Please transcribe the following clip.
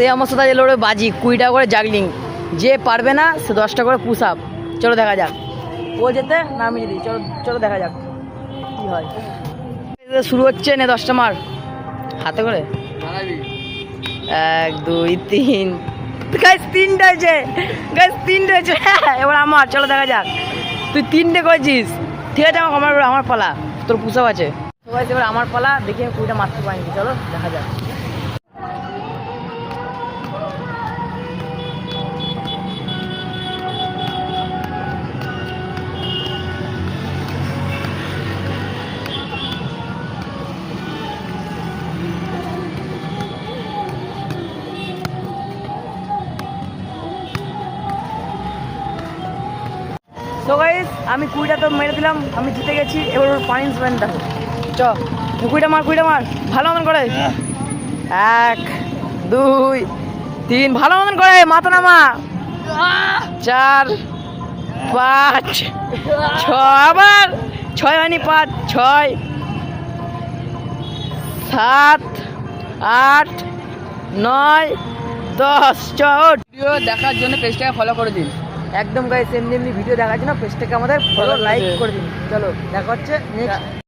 এই আমার সাথে এলো বাজি 20 টাকা করে জাগলিং, যে পারবে না সে 10 টাকা করে পুশ আপ। চলো দেখা যাক ও যেতে না আমি যদি, চলো চলো দেখা যাক কি হয়। শুরু হচ্ছে নে 10টা মার হাতে করে, 1 2 3 গাইস 3টা হয়েছে, গাইস 3টা হয়েছে। এবার আমার, চলো দেখা যাক। তুই 3টে করেছিস, ঠিক আছে আমার পালা, তোর পুশ আপ আছে। তো গাইস এবার আমার পালা, দেখি আমি 20টা মারতে পারিনি, চলো দেখা যাক। সো গাইস আমি 20টা তো মেরে দিলাম, আমি জিতে গেছি। এবার ওর পানিশমেন্ট দেখো, চ 20টা মার, 20টা মার ভালো মতন করে। 1 2 3 ভালো মতন করে, মাথা নামা। 4 5 6 আবার 6 হয়নি, 5 6 7 8 9 10। চল ভিডিও দেখার জন্য পেজটাকে ফলো করে দিন। একদম গাইস এমনি এমনি ভিডিও দেখার জন্য পেজটাকে আমাদের ফলো লাইক করে দিন। চলো দেখা হচ্ছে নেক্সট।